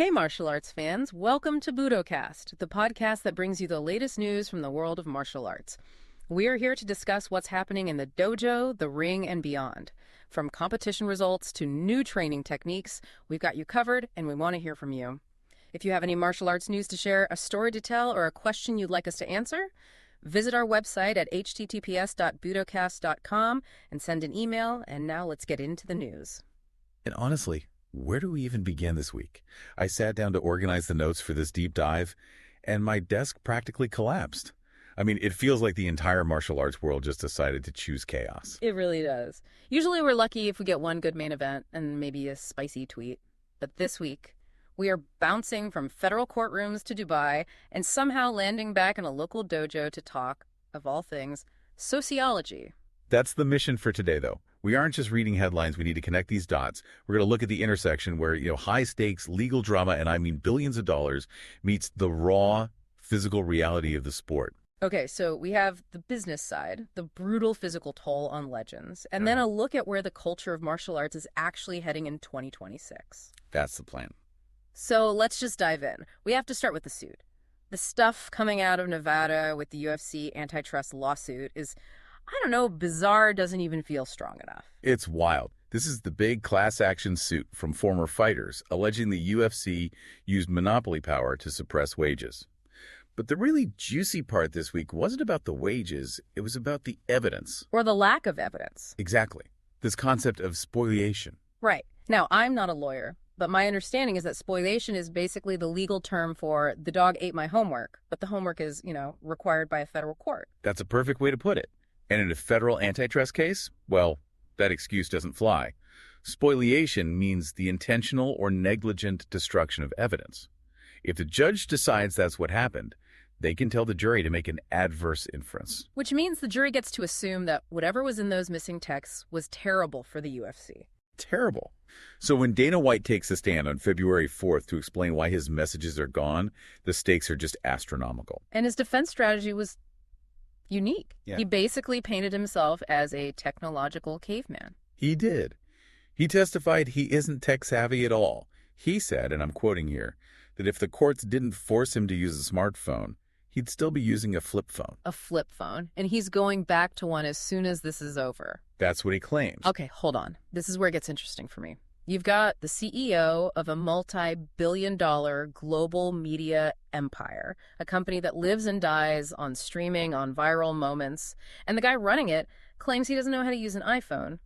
Hey, martial arts fans. Welcome to Budocast, the podcast that brings you the latest news from the world of martial arts. We are here to discuss what's happening in the dojo, the ring, and beyond. From competition results to new training techniques, we've got you covered, and we want to hear from you. If you have any martial arts news to share, a story to tell, or a question you'd like us to answer, visit our website at https.budocast.com and send an email. And now let's get into the news. And honestly, where do we even begin this week? I sat down to organize the notes for this deep dive, and my desk practically collapsed. I mean, it feels like the entire martial arts world just decided to choose chaos. It really does. Usually we're lucky if we get one good main event and maybe a spicy tweet. But this week, we are bouncing from federal courtrooms to Dubai and somehow landing back in a local dojo to talk, of all things, sociology. That's the mission for today, though. We aren't just reading headlines. We need to connect these dots. We're going to look at the intersection where, high-stakes legal drama, and I mean billions of dollars, meets the raw physical reality of the sport. Okay, so we have the business side, the brutal physical toll on legends, and then a look at where the culture of martial arts is actually heading in 2026. That's the plan. So let's just dive in. We have to start with the suit. The stuff coming out of Nevada with the UFC antitrust lawsuit is, I don't know, bizarre doesn't even feel strong enough. It's wild. This is the big class action suit from former fighters alleging the UFC used monopoly power to suppress wages. But the really juicy part this week wasn't about the wages, it was about the evidence. Or the lack of evidence. Exactly. This concept of spoliation. Right. Now, I'm not a lawyer, but my understanding is that spoliation is basically the legal term for the dog ate my homework, but the homework is, required by a federal court. That's a perfect way to put it. And in a federal antitrust case, well, that excuse doesn't fly. Spoliation means the intentional or negligent destruction of evidence. If the judge decides that's what happened, they can tell the jury to make an adverse inference. Which means the jury gets to assume that whatever was in those missing texts was terrible for the UFC. Terrible. So when Dana White takes the stand on February 4th to explain why his messages are gone, the stakes are just astronomical. And his defense strategy was unique. Yeah. He basically painted himself as a technological caveman. He did. He testified he isn't tech-savvy at all. He said, and I'm quoting here, that if the courts didn't force him to use a smartphone, he'd still be using a flip phone. A flip phone. And he's going back to one as soon as this is over. That's what he claims. Okay, hold on. This is where it gets interesting for me. You've got the CEO of a multi-billion-dollar global media empire, a company that lives and dies on streaming, on viral moments, and the guy running it claims he doesn't know how to use an iPhone.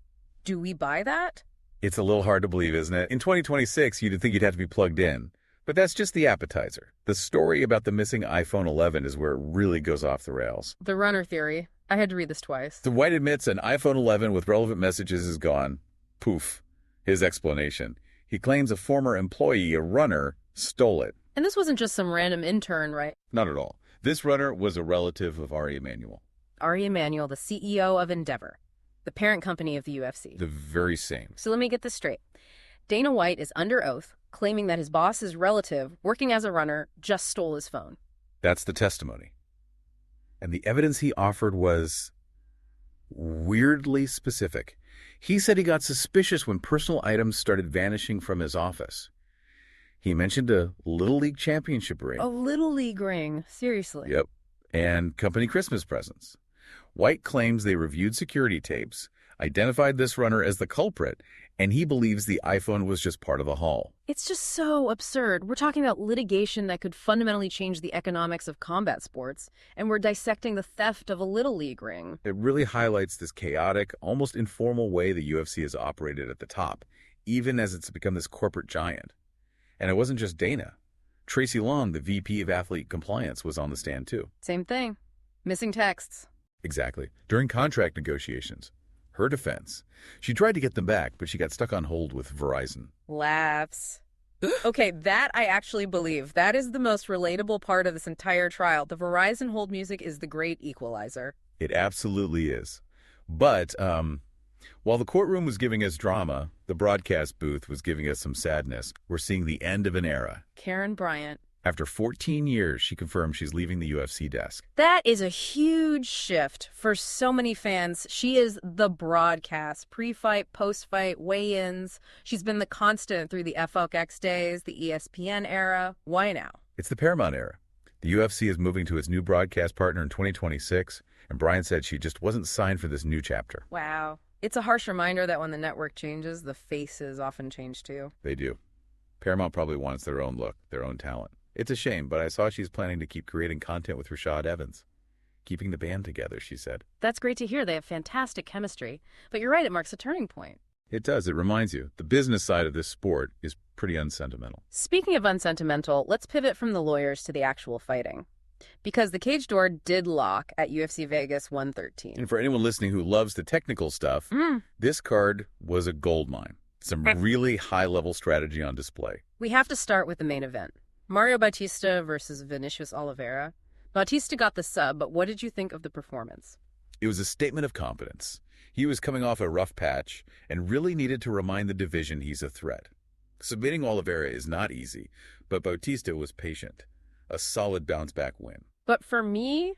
Do we buy that? It's a little hard to believe, isn't it? In 2026, you'd think you'd have to be plugged in. But that's just the appetizer. The story about the missing iPhone 11 is where it really goes off the rails. The runner theory. I had to read this twice. So White admits an iPhone 11 with relevant messages is gone. Poof. His explanation. He claims a former employee, a runner, stole it. And this wasn't just some random intern, right? Not at all. This runner was a relative of Ari Emanuel. Ari Emanuel, the CEO of Endeavor, the parent company of the UFC. The very same. So let me get this straight. Dana White is under oath, claiming that his boss's relative, working as a runner, just stole his phone. That's the testimony. And the evidence he offered was weirdly specific. He said he got suspicious when personal items started vanishing from his office. He mentioned a Little League championship ring. A Little League ring? Seriously? Yep. And company Christmas presents. White claims they reviewed security tapes, identified this runner as the culprit, and he believes the iPhone was just part of the haul. It's just so absurd. We're talking about litigation that could fundamentally change the economics of combat sports, and we're dissecting the theft of a Little League ring. It really highlights this chaotic, almost informal way the UFC has operated at the top, even as it's become this corporate giant. And it wasn't just Dana. Tracy Long, the VP of Athlete Compliance, was on the stand too. Same thing. Missing texts. Exactly. During contract negotiations. Her defense. She tried to get them back, but she got stuck on hold with Verizon. Laughs. Okay, that I actually believe. That is the most relatable part of this entire trial. The Verizon hold music is the great equalizer. It absolutely is. But while the courtroom was giving us drama, the broadcast booth was giving us some sadness. We're seeing the end of an era. Karyn Bryant, After 14 years, she confirmed she's leaving the UFC desk. That is a huge shift for so many fans. She is the broadcast, pre-fight, post-fight, weigh-ins. She's been the constant through the FLX days, the ESPN era. Why now? It's the Paramount era. The UFC is moving to its new broadcast partner in 2026, and Bryant said she just wasn't signed for this new chapter. Wow. It's a harsh reminder that when the network changes, the faces often change too. They do. Paramount probably wants their own look, their own talent. It's a shame, but I saw she's planning to keep creating content with Rashad Evans. Keeping the band together, she said. That's great to hear. They have fantastic chemistry. But you're right, it marks a turning point. It does. It reminds you. The business side of this sport is pretty unsentimental. Speaking of unsentimental, let's pivot from the lawyers to the actual fighting. Because the cage door did lock at UFC Vegas 113. And for anyone listening who loves the technical stuff, this card was a goldmine. Some really high-level strategy on display. We have to start with the main event. Mario Bautista versus Vinicius Oliveira. Bautista got the sub, but what did you think of the performance? It was a statement of confidence. He was coming off a rough patch and really needed to remind the division he's a threat. Submitting Oliveira is not easy, but Bautista was patient. A solid bounce-back win. But for me,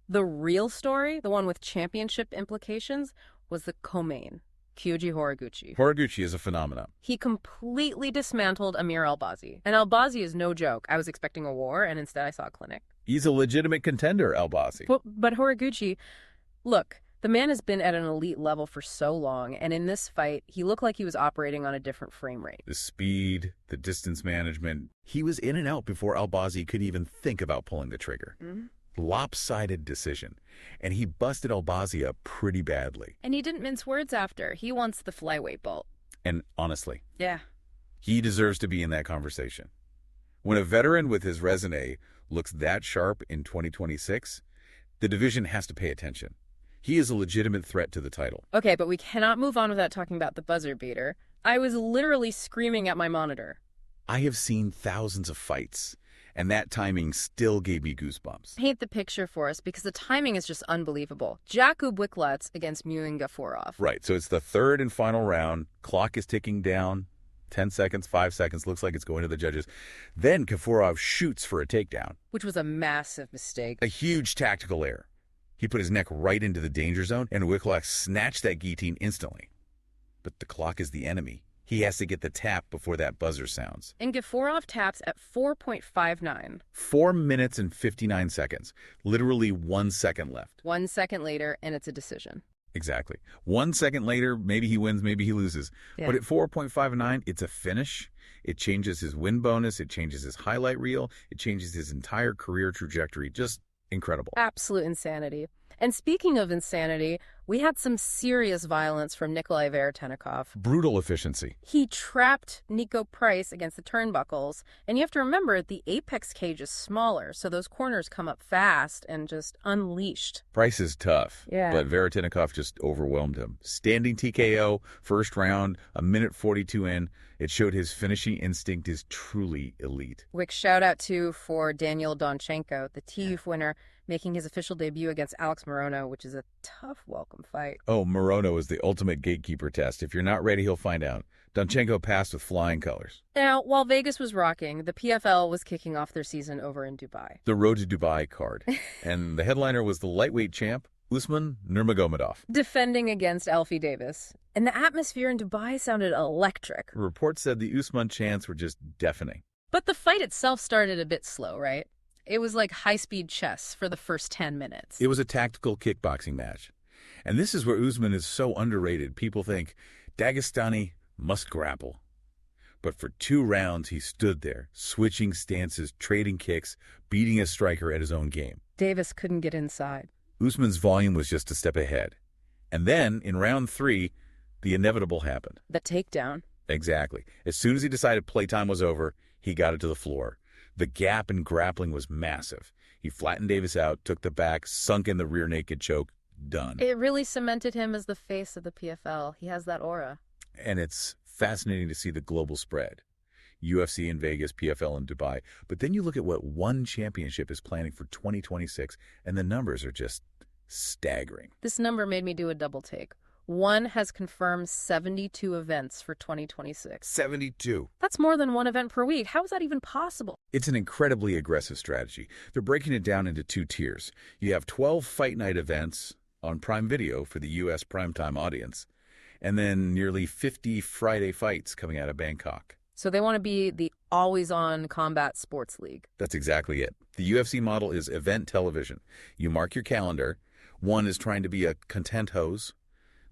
the real story, the one with championship implications, was the co-main. Kyoji Horiguchi. Horiguchi is a phenomenon. He completely dismantled Amir Albazi. And Albazi is no joke. I was expecting a war, and instead I saw a clinic. He's a legitimate contender, Albazi. But Horiguchi, look, the man has been at an elite level for so long, and in this fight, he looked like he was operating on a different frame rate. The speed, the distance management. He was in and out before Albazi could even think about pulling the trigger. Lopsided decision. And he busted Albazi up pretty badly. And he didn't mince words after. He wants the flyweight belt. And honestly, yeah, he deserves to be in that conversation. When a veteran with his resume looks that sharp in 2026, the division has to pay attention. He is a legitimate threat to the title. Okay, but we cannot move on without talking about the buzzer beater. I was literally screaming at my monitor. I have seen thousands of fights, and that timing still gave me goosebumps. Paint the picture for us, because the timing is just unbelievable. Jakub Wicklacz against Muin Gafurov. Right, so it's the third and final round. Clock is ticking down. 10 seconds, 5 seconds, looks like it's going to the judges. Then Gafurov shoots for a takedown. Which was a massive mistake. A huge tactical error. He put his neck right into the danger zone, and Wicklacz snatched that guillotine instantly. But the clock is the enemy. He has to get the tap before that buzzer sounds. And Gafurov taps at 4.59. 4 minutes and 59 seconds. Literally 1 second left. 1 second later, and it's a decision. Exactly. 1 second later, maybe he wins, maybe he loses. Yeah. But at 4.59, it's a finish. It changes his win bonus. It changes his highlight reel. It changes his entire career trajectory. Just incredible. Absolute insanity. And speaking of insanity, we had some serious violence from Nikolai Veretennikov. Brutal efficiency. He trapped Nico Price against the turnbuckles. And you have to remember, the apex cage is smaller, so those corners come up fast and just unleashed. Price is tough, Yeah. but Veretennikov just overwhelmed him. Standing TKO, first round, a minute 42 in. It showed his finishing instinct is truly elite. Quick shout out too for Daniel Donchenko, the TUF winner, making his official debut against Alex Morono, which is a tough welcome fight. Oh, Morono is the ultimate gatekeeper test. If you're not ready, he'll find out. Donchenko passed with flying colors. Now, while Vegas was rocking, the PFL was kicking off their season over in Dubai. The Road to Dubai card. And the headliner was the lightweight champ, Usman Nurmagomedov. Defending against Alfie Davis. And the atmosphere in Dubai sounded electric. Reports said the Usman chants were just deafening. But the fight itself started a bit slow, right? It was like high-speed chess for the first 10 minutes. It was a tactical kickboxing match. And this is where Usman is so underrated. People think Dagestani must grapple. But for 2 rounds, he stood there, switching stances, trading kicks, beating a striker at his own game. Davis couldn't get inside. Usman's volume was just a step ahead. And then, in round 3, the inevitable happened. The takedown. Exactly. As soon as he decided playtime was over, he got it to the floor. The gap in grappling was massive. He flattened Davis out, took the back, sunk in the rear naked choke. Done. It really cemented him as the face of the PFL. He has that aura. And it's fascinating to see the global spread. UFC in Vegas, PFL in Dubai. But then you look at what one championship is planning for 2026, and the numbers are just staggering. This number made me do a double take. One has confirmed 72 events for 2026. 72. That's more than one event per week. How is that even possible? It's an incredibly aggressive strategy. They're breaking it down into two tiers. You have 12 fight night events on Prime Video for the U.S. primetime audience, and then nearly 50 Friday fights coming out of Bangkok. So they want to be the always-on combat sports league. That's exactly it. The UFC model is event television. You mark your calendar. One is trying to be a content hose.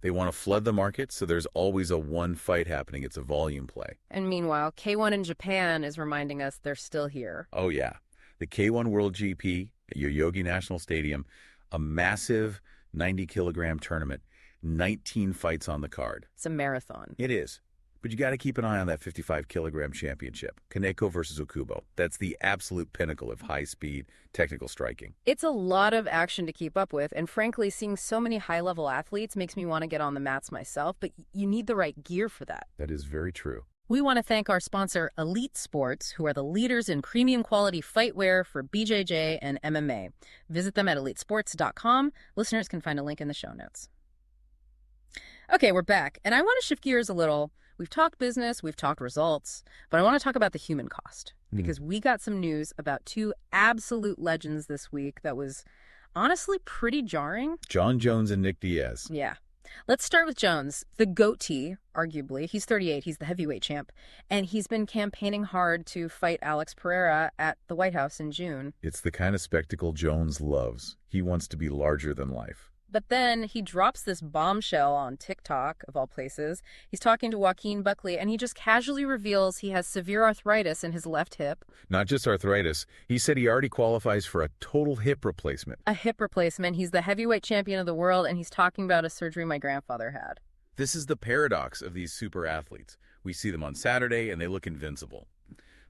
They want to flood the market, so there's always a one fight happening. It's a volume play. And meanwhile, K1 in Japan is reminding us they're still here. Oh, yeah. The K1 World GP at Yoyogi National Stadium, a massive 90-kilogram tournament, 19 fights on the card. It's a marathon. It is. But you got to keep an eye on that 55-kilogram championship, Kaneko versus Okubo. That's the absolute pinnacle of high-speed technical striking. It's a lot of action to keep up with, and frankly, seeing so many high-level athletes makes me want to get on the mats myself, but you need the right gear for that. That is very true. We want to thank our sponsor, Elite Sports, who are the leaders in premium quality fight wear for BJJ and MMA. Visit them at elitesports.com. Listeners can find a link in the show notes. Okay, we're back, and I want to shift gears a little. We've talked business, we've talked results, but I want to talk about the human cost because we got some news about two absolute legends this week that was honestly pretty jarring. Jon Jones and Nick Diaz. Yeah. Let's start with Jones, the goatee, arguably. He's 38, he's the heavyweight champ, and he's been campaigning hard to fight Alex Pereira at the White House in June. It's the kind of spectacle Jones loves. He wants to be larger than life. But then he drops this bombshell on TikTok, of all places. He's talking to Joaquin Buckley, and he just casually reveals he has severe arthritis in his left hip. Not just arthritis. He said he already qualifies for a total hip replacement. A hip replacement. He's the heavyweight champion of the world, and he's talking about a surgery my grandfather had. This is the paradox of these super athletes. We see them on Saturday, and they look invincible.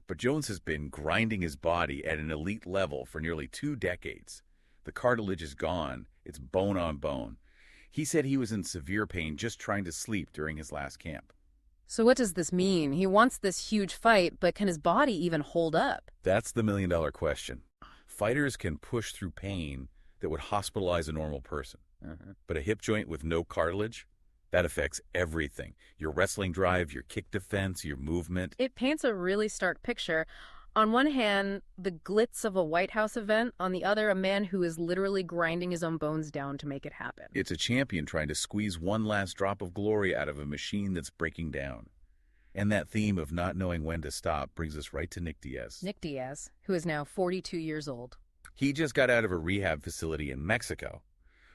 But Jones has been grinding his body at an elite level for nearly 2 decades. The cartilage is gone. It's bone on bone. He said he was in severe pain just trying to sleep during his last camp. So what does this mean? He wants this huge fight, but can his body even hold up? That's the million-dollar question. Fighters can push through pain that would hospitalize a normal person. But a hip joint with no cartilage, that affects everything. Your wrestling drive, your kick defense, your movement. It paints a really stark picture. On one hand, the glitz of a White House event. On the other, a man who is literally grinding his own bones down to make it happen. It's a champion trying to squeeze one last drop of glory out of a machine that's breaking down. And that theme of not knowing when to stop brings us right to Nick Diaz. Nick Diaz, who is now 42 years old. He just got out of a rehab facility in Mexico,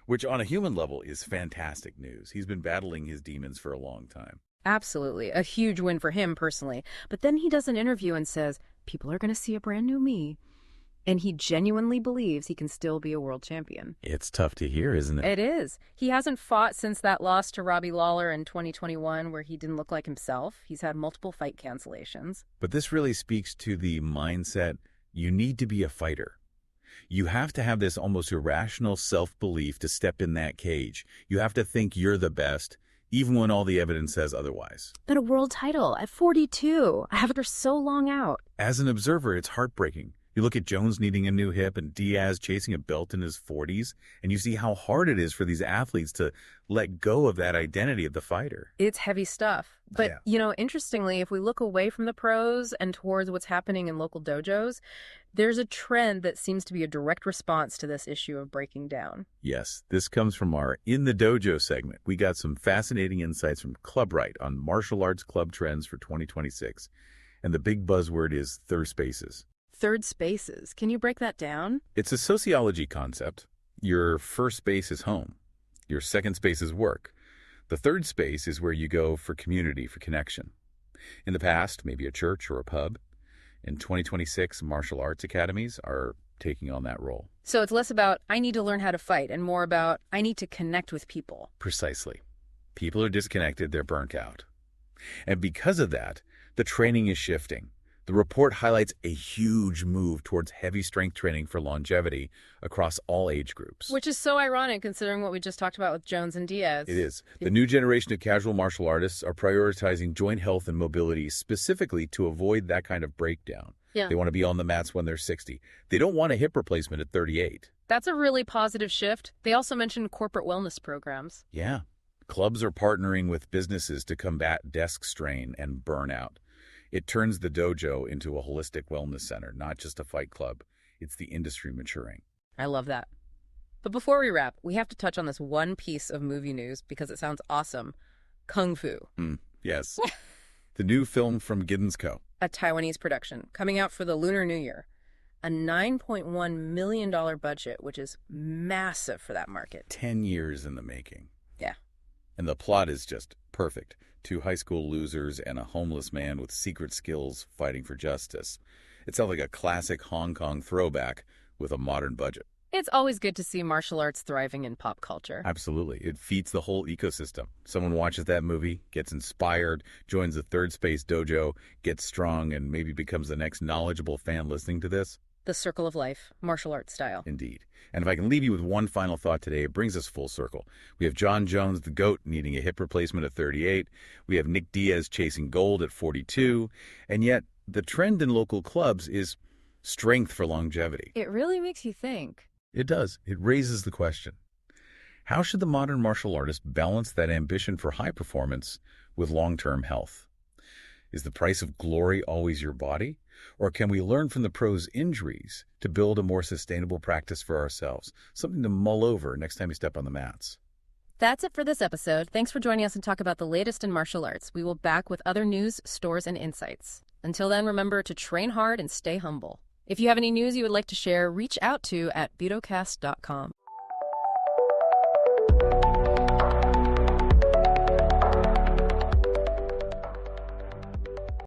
which on a human level is fantastic news. He's been battling his demons for a long time. Absolutely. A huge win for him personally. But then he does an interview and says, people are going to see a brand new me. And he genuinely believes he can still be a world champion. It's tough to hear, isn't it? It is. He hasn't fought since that loss to Robbie Lawler in 2021 where he didn't look like himself. He's had multiple fight cancellations. But this really speaks to the mindset. You need to be a fighter. You have to have this almost irrational self-belief to step in that cage. You have to think you're the best, even when all the evidence says otherwise. But a world title at 42, after so long out. As an observer, it's heartbreaking. You look at Jones needing a new hip and Diaz chasing a belt in his 40s, and you see how hard it is for these athletes to let go of that identity of the fighter. It's heavy stuff. But, interestingly, if we look away from the pros and towards what's happening in local dojos, there's a trend that seems to be a direct response to this issue of breaking down. Yes, this comes from our In the Dojo segment. We got some fascinating insights from Club Right on martial arts club trends for 2026. And the big buzzword is third spaces. Third spaces. Can you break that down? It's a sociology concept. Your first space is home. Your second space is work. The third space is where you go for community, for connection. In the past, maybe a church or a pub. In 2026, martial arts academies are taking on that role. So it's less about, I need to learn how to fight, and more about, I need to connect with people. Precisely. People are disconnected, they're burnt out. And because of that, the training is shifting. The report highlights a huge move towards heavy strength training for longevity across all age groups. Which is so ironic considering what we just talked about with Jones and Diaz. It is. The new generation of casual martial artists are prioritizing joint health and mobility specifically to avoid that kind of breakdown. Yeah. They want to be on the mats when they're 60. They don't want a hip replacement at 38. That's a really positive shift. They also mentioned corporate wellness programs. Yeah. Clubs are partnering with businesses to combat desk strain and burnout. It turns the dojo into a holistic wellness center, not just a fight club. It's the industry maturing. I love that. But before we wrap, we have to touch on this one piece of movie news because it sounds awesome. Kung Fu. Yes. The new film from Giddens Co. A Taiwanese production, coming out for the Lunar New Year. A $9.1 million budget, which is massive for that market. 10 years in the making. Yeah. And the plot is just perfect. 2 high school losers and a homeless man with secret skills fighting for justice. It sounds like a classic Hong Kong throwback with a modern budget. It's always good to see martial arts thriving in pop culture. Absolutely. It feeds the whole ecosystem. Someone watches that movie, gets inspired, joins the Third Space Dojo, gets strong, and maybe becomes the next knowledgeable fan listening to this. The circle of life, martial arts style. Indeed. And if I can leave you with one final thought today, it brings us full circle. We have Jon Jones, the GOAT, needing a hip replacement at 38. We have Nick Diaz chasing gold at 42. And yet, the trend in local clubs is strength for longevity. It really makes you think. It does. It raises the question. How should the modern martial artist balance that ambition for high performance with long-term health? Is the price of glory always your body? Or can we learn from the pros' injuries to build a more sustainable practice for ourselves? Something to mull over next time you step on the mats. That's it for this episode. Thanks for joining us and talk about the latest in martial arts. We will be back with other news, stories, and insights. Until then, remember to train hard and stay humble. If you have any news you would like to share, reach out to @budocast.com.